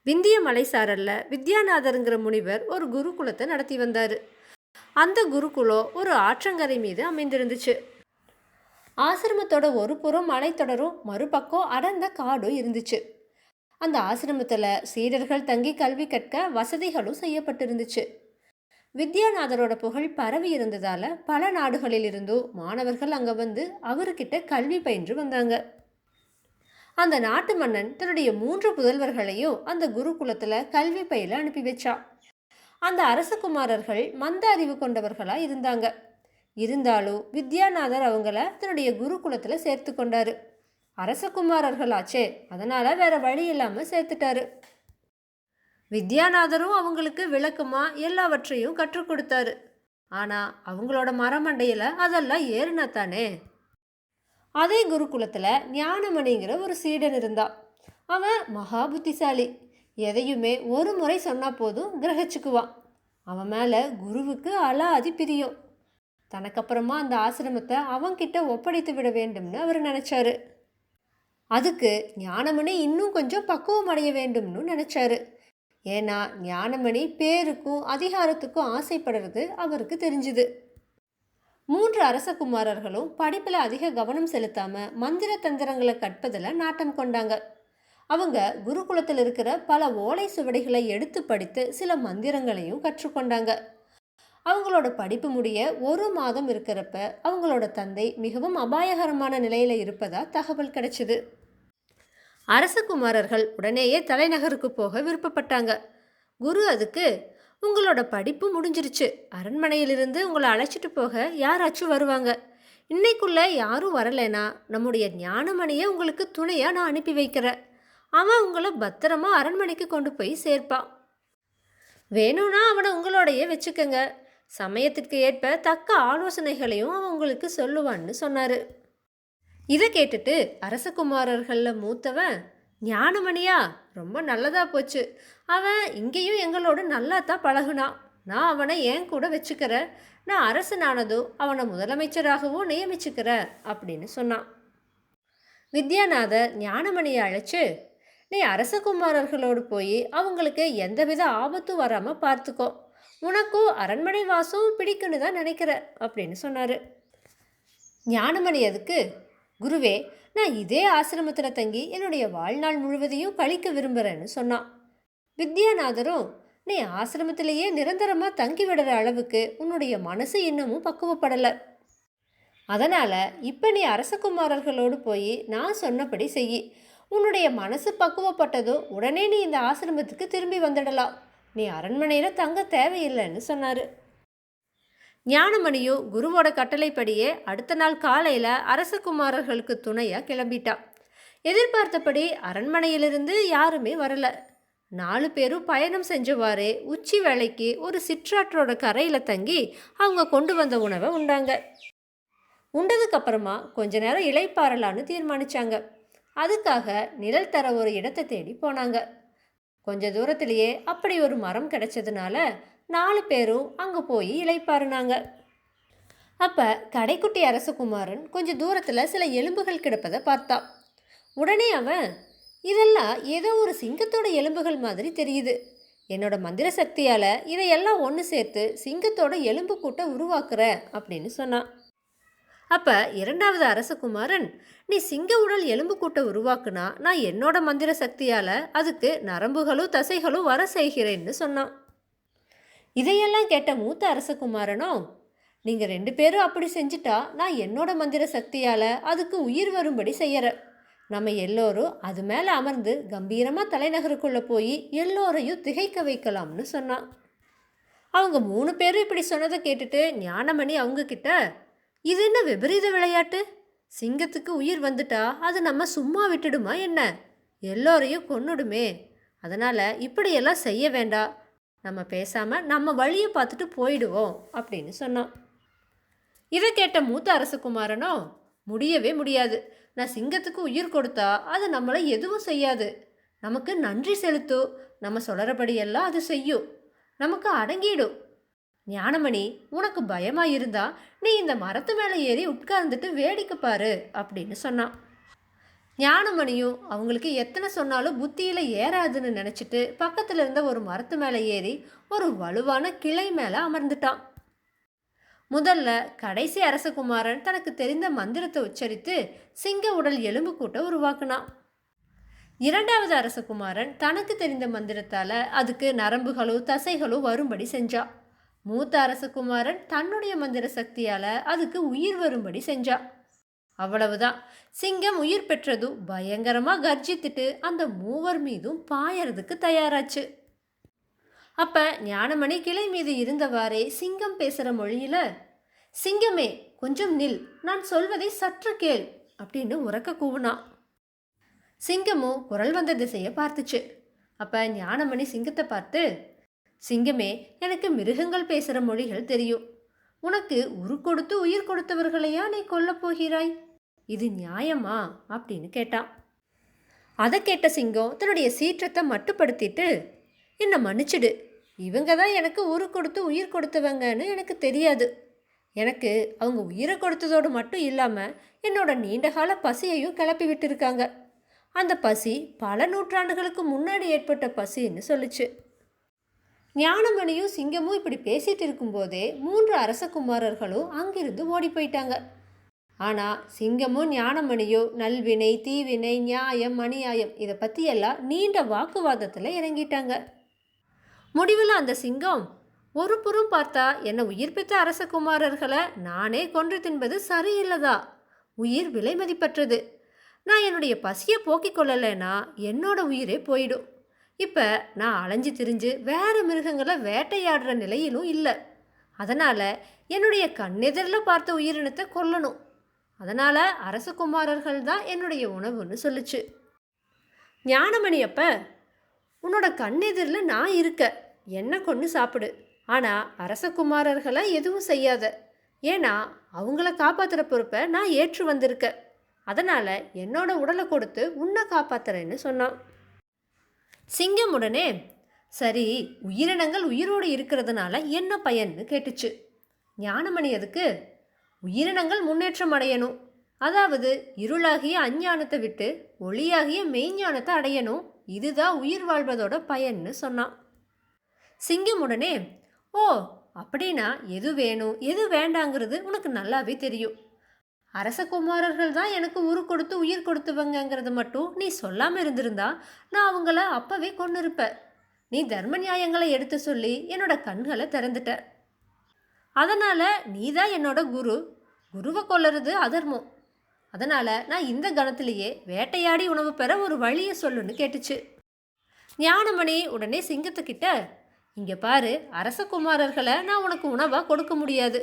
விந்திய மலைசாரல்ல வித்யாநாதருங்கிற முனிவர் ஒரு குருகுலத்தை நடத்தி வந்தார். அந்த குருகுலம் ஒரு ஆற்றங்கரை மீது அமைந்திருந்துச்சு. ஆசிரமத்தோட ஒரு புறம் மலைத்தொடரும், மறுபக்கம் அடர்ந்த காடும் இருந்துச்சு. அந்த ஆசிரமத்தில் சீடர்கள் தங்கி கல்வி கற்க வசதிகளும் செய்யப்பட்டிருந்துச்சு. வித்யாநாதரோட புகழ் பரவி இருந்ததால பல நாடுகளில் இருந்தும் மாணவர்கள் அங்க வந்து அவர்கிட்ட கல்வி பயின்று வந்தாங்க. அந்த நாட்டு மன்னன் தன்னுடைய 3 புதல்வர்களையும் அந்த குருகுலத்துல கல்வி பயில அனுப்பி வச்சான். அந்த அரசகுமாரர்கள் மந்த அறிவு கொண்டவர்களா இருந்தாங்க. இருந்தாலும் வித்யாநாதர் அவங்கள தன்னுடைய குருகுலத்துல சேர்த்து கொண்டாரு. அரசகுமாரர்களாச்சே, அதனால வேற வழி இல்லாம சேர்த்துட்டாரு. வித்யாநாதரும் அவங்களுக்கு விளக்கமா எல்லாவற்றையும் கற்றுக் கொடுத்தாரு. ஆனா அவங்களோட மரமண்டையில அதெல்லாம் ஏறுனா தானே. அதே குருகுலத்துல ஞானமணிங்கிற ஒரு சீடன் இருந்தான். அவன் மகா புத்திசாலி. எதையுமே ஒரு முறை சொன்னா போதும் கிரகிச்சுக்குவான். அவன் மேல குருவுக்கு அலாதி பிரியம். தனக்கப்புறமா அந்த ஆசிரமத்தை அவன்கிட்ட ஒப்படைத்து விட வேண்டும்னு அவர் நினைச்சாரு. அதுக்கு ஞானமணி இன்னும் கொஞ்சம் பக்குவம் அடைய வேண்டும்னு நினைச்சாரு. ஏன்னா ஞானமணி பேருக்கும் அதிகாரத்துக்கும் ஆசைப்படுறது அவருக்கு தெரிஞ்சுது. 3 அரசகுமாரர்களும் படிப்பில் அதிக கவனம் செலுத்தாம மந்திர தந்திரங்களை கற்பதில் நாட்டம் கொண்டாங்க. அவங்க குருகுலத்தில் இருக்கிற பல ஓலை சுவடிகளை எடுத்து படித்து சில மந்திரங்களையும் கற்றுக்கொண்டாங்க. அவங்களோட படிப்பு முடிய 1 மாதம் இருக்கிறப்ப அவங்களோட தந்தை மிகவும் அபாயகரமான நிலையில இருப்பதா தகவல் கிடைச்சிது. அரசகுமாரர்கள் உடனேயே தலைநகருக்கு போக விருப்பப்பட்டாங்க. குரு அதுக்கு, உங்களோட படிப்பு முடிஞ்சிருச்சு, அரண்மனையிலிருந்து உங்களை அழைச்சிட்டு போக யாராச்சும் வருவாங்க. இன்னைக்குள்ள யாரும் வரலைனா நம்முடைய ஞானமணியை உங்களுக்கு துணையா நான் அனுப்பி வைக்கிறேன். அவன் உங்களை பத்திரமா அரண்மனைக்கு கொண்டு போய் சேர்ப்பான். வேணும்னா அவனை உங்களோடையே வச்சுக்கங்க. சமயத்திற்கு ஏற்ப தக்க ஆலோசனைகளையும் அவன் உங்களுக்கு சொல்லுவான்னு சொன்னாரு. இதை கேட்டுட்டு அரசகுமாரர்களில் மூத்தவன், ஞானமணியா, ரொம்ப நல்லதா போச்சு. அவன் இங்கேயும் எங்களோட நல்லா தான் பழகுனான். நான் அவனை ஏன் கூட வச்சுக்கிறேன். நான் அரசனானதும் அவனை முதலமைச்சராகவும் நியமிச்சுக்கிறேன் அப்படின்னு சொன்னான். வித்யாநாதர் ஞானமணியை அழைச்சு, நீ அரசகுமாரர்களோடு போய் அவங்களுக்கு எந்தவித ஆபத்தும் வராமல் பார்த்துக்கோ. உனக்கும் அரண்மனை வாசம் பிடிக்குன்னு தான் நினைக்கிற அப்படின்னு சொன்னார். ஞானமணி அதுக்கு, குருவே, நான் இதே ஆசிரமத்தில் தங்கி என்னுடைய வாழ்நாள் முழுவதையும் கழிக்க விரும்புகிறேன்னு சொன்னான். வித்யாநாதரும், நீ ஆசிரமத்திலேயே நிரந்தரமாக தங்கி விடுற அளவுக்கு உன்னுடைய மனசு இன்னமும் பக்குவப்படலை. அதனால் இப்போ நீ அரசகுமாரர்களோடு போய் நான் சொன்னபடி செய். உன்னுடைய மனசு பக்குவப்பட்டதும் உடனே நீ இந்த ஆசிரமத்துக்கு திரும்பி வந்துடலாம். நீ அரண்மனையில் தங்க தேவையில்லைன்னு சொன்னார். ஞானமணியும் குருவோட கட்டளைப்படியே அடுத்த நாள் காலையில் அரசகுமாரர்களுக்கு துணையாக கிளம்பிட்டான். எதிர்பார்த்தபடி அரண்மனையிலிருந்து யாருமே வரல. 4 பேரும் பயணம் செஞ்சவாறே உச்சி வேளைக்கு ஒரு சிற்றாற்றோட கரையில் தங்கி அவங்க கொண்டு வந்த உணவை உண்டாங்க. உண்டதுக்கப்புறமா கொஞ்ச நேரம் இளைப்பாறலான்னு தீர்மானிச்சாங்க. அதுக்காக நிழல் தர ஒரு இடத்தை தேடி போனாங்க. கொஞ்ச தூரத்திலேயே அப்படி ஒரு மரம் கிடைச்சதுனால 4 பேரும் அங்கே போய் இளைப்பாருனாங்க. அப்போ கடைக்குட்டி அரசகுமாரன் கொஞ்சம் தூரத்தில் சில எலும்புகள் கிடப்பதை பார்த்தான். உடனே அவன், இதெல்லாம் ஏதோ ஒரு சிங்கத்தோட எலும்புகள் மாதிரி தெரியுது. என்னோட மந்திர சக்தியால் இதையெல்லாம் ஒன்று சேர்த்து சிங்கத்தோட எலும்பு கூட்டை உருவாக்குற அப்படின்னு சொன்னான். அப்போ 2வது அரசகுமாரன், நீ சிங்க உடல் எலும்பு கூட்டை உருவாக்குனா நான் என்னோட மந்திர சக்தியால் அதுக்கு நரம்புகளும் தசைகளும் வர செய்கிறேன்னு சொன்னான். இதையெல்லாம் கேட்ட மூத்த அரசகுமாரனோ, நீங்கள் 2 பேரும் அப்படி செஞ்சிட்டா நான் என்னோட மந்திர சக்தியால் அதுக்கு உயிர் வரும்படி செய்யறேன். நம்ம எல்லோரும் அது மேலே அமர்ந்து கம்பீரமாக தலைநகருக்குள்ளே போய் எல்லோரையும் திகைக்க வைக்கலாம்னு சொன்னான். அவங்க 3 பேரும் இப்படி சொன்னதை கேட்டுட்டு ஞானமணி அவங்க கிட்ட, இது என்ன விபரீத விளையாட்டு? சிங்கத்துக்கு உயிர் வந்துட்டா அது நம்ம சும்மா விட்டுடுமா என்ன? எல்லோரையும் கொன்னுடுமே. அதனால் இப்படியெல்லாம் செய்ய வேண்டாம். நம்ம பேசாமல் நம்ம வழியை பார்த்துட்டு போயிடுவோம் அப்படின்னு சொன்னான். இதை கேட்ட மூத்த அரசகுமாரனோ, முடியவே முடியாது. நான் சிங்கத்துக்கு உயிர் கொடுத்தா அது நம்மளை எதுவும் செய்யாது. நமக்கு நன்றி செலுத்தும். நம்ம சொல்கிறபடியெல்லாம் அது செய்யும். நமக்கு அடங்கிடும். ஞானமணி, உனக்கு பயமாக இருந்தா நீ இந்த மரத்து மேலே ஏறி உட்கார்ந்துட்டு வேடிக்கை பாரு அப்படின்னு சொன்னான். ஞானமணியும் அவங்களுக்கு எத்தனை சொன்னாலும் புத்தியில் ஏறாதுன்னு நினச்சிட்டு பக்கத்தில் இருந்த ஒரு மரத்து மேலே ஏறி ஒரு வலுவான கிளை மேலே அமர்ந்துட்டான். முதல்ல கடைசி அரசகுமாரன் தனக்கு தெரிந்த மந்திரத்தை உச்சரித்து சிங்க உடல் எலும்பு கூட்ட உருவாக்குனான். இரண்டாவது அரசகுமாரன் தனக்கு தெரிந்த மந்திரத்தால் அதுக்கு நரம்புகளும் தசைகளும் வரும்படி செஞ்சான். மூத்த அரசகுமாரன் தன்னுடைய மந்திர சக்தியால் அதுக்கு உயிர் வரும்படி செஞ்சான். அவ்வளவுதான். சிங்கம் உயிர் பெற்றதும் பயங்கரமாக கர்ஜித்துட்டு அந்த மூவர் மீதும் பாயறதுக்கு தயாராச்சு. அப்ப ஞானமணி கிளை மீது இருந்தவாறே சிங்கம் பேசுகிற மொழியில், சிங்கமே கொஞ்சம் நில், நான் சொல்வதை சற்று கேள் அப்படின்னு உரக்க கூவுனான். சிங்கமும் குரல் வந்த திசையை பார்த்துச்சு. அப்ப ஞானமணி சிங்கத்தை பார்த்து, சிங்கமே, எனக்கு மிருகங்கள் பேசுகிற மொழிகள் தெரியும். உனக்கு உரு கொடுத்து உயிர் கொடுத்தவர்களையா நீ கொல்லப் போகிறாய்? இது நியாயமா அப்படின்னு கேட்டான். அதை கேட்ட சிங்கம் தன்னுடைய சீற்றத்தை மட்டுப்படுத்திட்டு, என்னை மன்னிச்சிடு, இவங்க தான் எனக்கு உரு கொடுத்து உயிர் கொடுத்தவங்கன்னு எனக்கு தெரியாது. எனக்கு அவங்க உயிரை கொடுத்ததோடு மட்டும் இல்லாமல் என்னோட நீண்டகால பசியையும் கிளப்பி விட்டுருக்காங்க. அந்த பசி பல நூற்றாண்டுகளுக்கு முன்னாடி ஏற்பட்ட பசின்னு சொல்லுச்சு. ஞானமணியும் சிங்கமும் இப்படி பேசிட்டு இருக்கும்போதே 3 அரசகுமாரர்களும் அங்கிருந்து ஓடி போயிட்டாங்க. ஆனால் சிங்கமும் ஞானமணியும் நல்வினை, தீவினை, நியாயம், அநியாயம் இதை பற்றியெல்லாம் நீண்ட வாக்குவாதத்தில் இறங்கிட்டாங்க. முடிவில் அந்த சிங்கம், ஒரு புறம் பார்த்தா என்னை உயிர் பெற்ற அரசகுமாரர்களை நானே கொன்று தின்பது சரியில்லதா? உயிர் விலை மதிப்பற்றது. நான் என்னுடைய பசியை போக்கிக் கொள்ளலைன்னா என்னோட உயிரே போயிடும். இப்போ நான் அலைஞ்சு திரிஞ்சு வேறு மிருகங்களை வேட்டையாடுற நிலையிலும் இல்லை. அதனால் என்னுடைய கண்ணெதிரில் பார்த்த உயிரினத்தை கொல்லணும். அதனால் அரசகுமாரர்கள் தான் என்னுடைய உணவுன்னு சொல்லுச்சு. ஞானமணி அப்ப, உன்னோட கண்ணெதிரில் நான் இருக்க, என்ன கொண்டு சாப்பிடு. ஆனால் அரசகுமாரர்களை எதுவும் செய்யாத. ஏன்னா அவங்கள காப்பாற்றுற பொறுப்பை நான் ஏற்று வந்திருக்க. அதனால் என்னோட உடலை கொடுத்து உன்னை காப்பாற்றுறேன்னு சொன்னான். சிங்கம் உடனே, சரி, உயிரினங்கள் உயிரோடு இருக்கிறதுனால என்ன பயன்னு கேட்டுச்சு. ஞானமணி அதுக்கு, உயிரினங்கள் முன்னேற்றம் அடையணும், அதாவது இருளாகிய அஞ்ஞானத்தை விட்டு ஒளியாகிய மெய்ஞானத்தை அடையணும், இதுதான் உயிர் வாழ்வதோட பயன்னு சொன்னான். சிங்கம் உடனே, ஓ அப்படின்னா எது வேணும் எது வேண்டாங்கிறது உனக்கு நல்லாவே தெரியும். அரசகுமாரர்கள் தான் எனக்கு உரு கொடுத்து உயிர் கொடுத்துவங்கிறது மட்டும் நீ சொல்லாமல் இருந்திருந்தா நான் அவங்கள அப்பவே கொண்டு இருப்பேன். நீ தர்ம நியாயங்களை எடுத்து சொல்லி என்னோட கண்களை திறந்துட்ட. அதனால் நீ தான் என்னோட குரு. குருவை கொல்லுறது அதர்மம். அதனால் நான் இந்த கணத்திலேயே வேட்டையாடி உணவு பெற ஒரு வழியை சொல்லுன்னு கேட்டுச்சு. ஞானமணி உடனே சிங்கத்துக்கிட்ட, இங்கே பாரு, அரசகுமாரர்களை நான் உனக்கு உணவாக கொடுக்க முடியாது.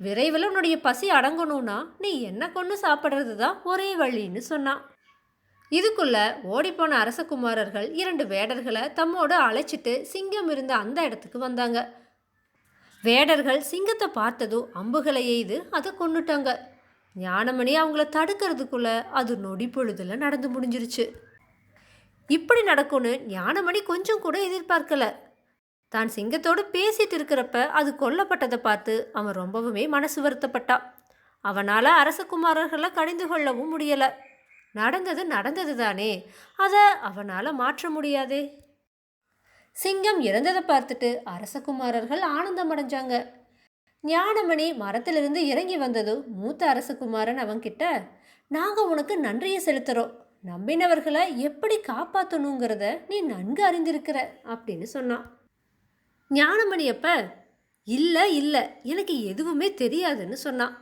விரைவில் உன்னுடைய பசி அடங்கணும்னா நீ என்ன கொண்டு சாப்பிட்றது தான் ஒரே வழின்னு சொன்னான். இதுக்குள்ள ஓடிப்போன அரசகுமாரர்கள் 2 வேடர்களை தம்மோடு அழைச்சிட்டு சிங்கம் இருந்த அந்த இடத்துக்கு வந்தாங்க. வேடர்கள் சிங்கத்தை பார்த்ததும் அம்புகளை எய்து அதை கொண்டுட்டாங்க. ஞானமணி அவங்கள தடுக்கிறதுக்குள்ள அது நொடி பொழுதுல நடந்து முடிஞ்சிருச்சு. இப்படி நடக்கும்னு ஞானமணி கொஞ்சம் கூட எதிர்பார்க்கல. தான் சிங்கத்தோடு பேசிட்டு இருக்கிறப்ப அது கொல்லப்பட்டதை பார்த்து அவன் ரொம்பவுமே மனசு வருத்தப்பட்டான். அவனால் அரசகுமாரர்களை கடிந்து கொள்ளவும் முடியலை. நடந்தது நடந்தது தானே, அதை அவனால் மாற்ற முடியாதே. சிங்கம் இறந்ததை பார்த்துட்டு அரசகுமாரர்கள் ஆனந்தம் அடைஞ்சாங்க. ஞானமணி மரத்திலிருந்து இறங்கி வந்ததும் மூத்த அரசகுமாரன் அவன்கிட்ட, நாங்கள் உனக்கு நன்றியை செலுத்துகிறோம், நம்பினவர்களை எப்படி காப்பாற்றணுங்கிறத நீ நன்கு அறிந்திருக்கிற அப்படின்னு சொன்னான். ஞானமணி அப்ப, இல்லை இல்லை, எனக்கு எதுவுமே தெரியாதுன்னு சொன்னான்.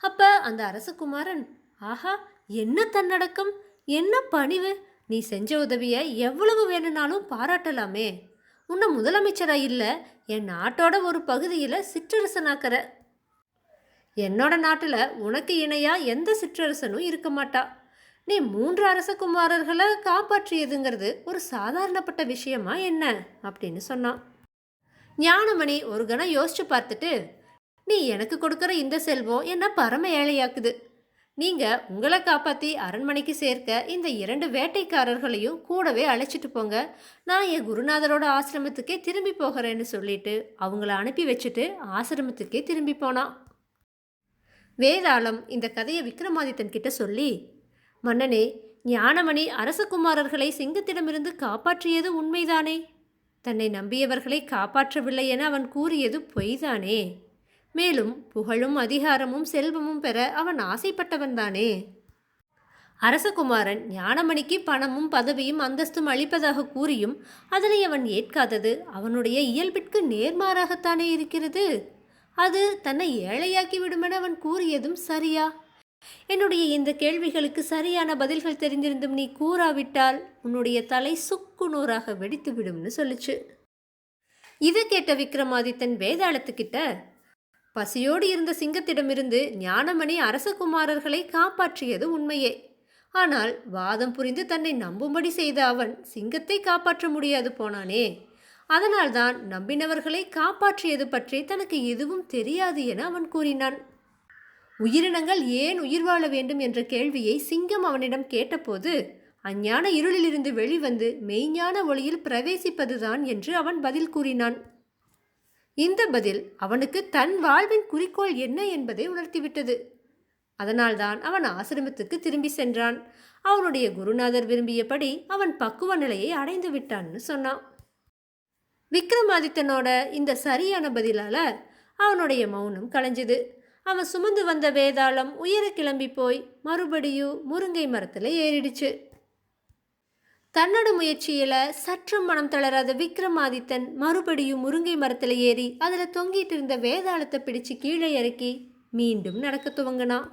அப்போ அந்த அரசகுமாரன், ஆஹா, என்ன தன்னடக்கம், என்ன பணிவு, நீ செஞ்ச உதவியை எவ்வளவு வேணும்னாலும் பாராட்டலாமே. உன்னை முதலமைச்சராக இல்லை, என் நாட்டோட ஒரு பகுதியில் சிற்றரசனாக்கிற. என்னோட நாட்டில் உனக்கு இணையாக எந்த சிற்றரசனும் இருக்க மாட்டா. நீ 3 அரசகுமாரர்களை காப்பாற்றியதுங்கிறது ஒரு சாதாரணப்பட்ட விஷயமா என்ன அப்படின்னு சொன்னான். ஞானமணி ஒரு கணம் யோசிச்சு பார்த்துட்டு, நீ எனக்கு கொடுக்குற இந்த செல்வம் என்ன பரம ஏழையாக்குது. நீங்கள் உங்களை காப்பாற்றி அரண்மனைக்கு சேர்க்க இந்த 2 வேட்டைக்காரர்களையும் கூடவே அழைச்சிட்டு போங்க. நான் என் குருநாதரோட ஆசிரமத்துக்கே திரும்பி போகிறேன்னு சொல்லிட்டு அவங்கள அனுப்பி வச்சுட்டு ஆசிரமத்துக்கே திரும்பி போனான். வேதாளம் இந்த கதையை விக்ரமாதித்தன் கிட்ட சொல்லி, மன்னனே, ஞானமணி அரசகுமாரர்களை சிங்கத்திடமிருந்து காப்பாற்றியது உண்மைதானே? தன்னை நம்பியவர்களை காப்பாற்றவில்லை என அவன் கூறியது பொய்தானே? மேலும் புகழும் அதிகாரமும் செல்வமும் பெற அவன் ஆசைப்பட்டவன்தானே? அரசகுமாரன் ஞானமணிக்கு பணமும் பதவியும் அந்தஸ்தும் அளிப்பதாக கூறியும் அதனை அவன் ஏற்காதது அவனுடைய இயல்பிற்கு நேர்மாறாகத்தானே இருக்கிறது. அது தன்னை ஏழையாக்கி விடுமென அவன் கூறியதும் சரியா? என்னுடைய இந்த கேள்விகளுக்கு சரியான பதில்கள் தெரிந்திருந்தும் நீ கூறாவிட்டால் உன்னுடைய தலை சுக்கு நூறாக வெடித்து விடும்னு சொல்லுச்சு. இதை கேட்ட விக்ரமாதித்தன் வேதாளத்துக்கிட்ட, பசியோடு இருந்த சிங்கத்திடமிருந்து ஞானமணி அரசகுமாரர்களை காப்பாற்றியது உண்மையே. ஆனால் வாதம் புரிந்து தன்னை நம்பும்படி செய்த அவன் சிங்கத்தை காப்பாற்ற முடியாது போனானே. அதனால்தான் நம்பினவர்களை காப்பாற்றியது பற்றி தனக்கு எதுவும் தெரியாது என அவன் கூறினான். உயிரினங்கள் ஏன் உயிர் வாழ வேண்டும் என்ற கேள்வியை சிங்கம் அவனிடம் கேட்டபோது அஞ்ஞான இருளிலிருந்து வெளிவந்து மெய்ஞான ஒளியில் பிரவேசிப்பதுதான் என்று அவன் பதில் கூறினான். இந்த பதில் அவனுக்கு தன் வாழ்வின் குறிக்கோள் என்ன என்பதை உணர்த்திவிட்டது. அதனால்தான் அவன் ஆசிரமத்துக்கு திரும்பி சென்றான். அவனுடைய குருநாதர் விரும்பியபடி அவன் பக்குவ நிலையை அடைந்து விட்டான்னு சொன்னான். விக்ரமாதித்தனோட இந்த சரியான பதிலால அவனுடைய மௌனம் கலைஞ்சது. அவன் சுமந்து வந்த வேதாளம் உயர கிளம்பி போய் மறுபடியும் முருங்கை மரத்தில் ஏறிடுச்சு. தன்னோட முயற்சியில சற்றும் மனம் தளராத விக்ரமாதித்தன் மறுபடியும் முருங்கை மரத்தில் ஏறி அதில் தொங்கிட்டு இருந்த வேதாளத்தை பிடிச்சு கீழே இறக்கி மீண்டும் நடக்க துவங்கினான்.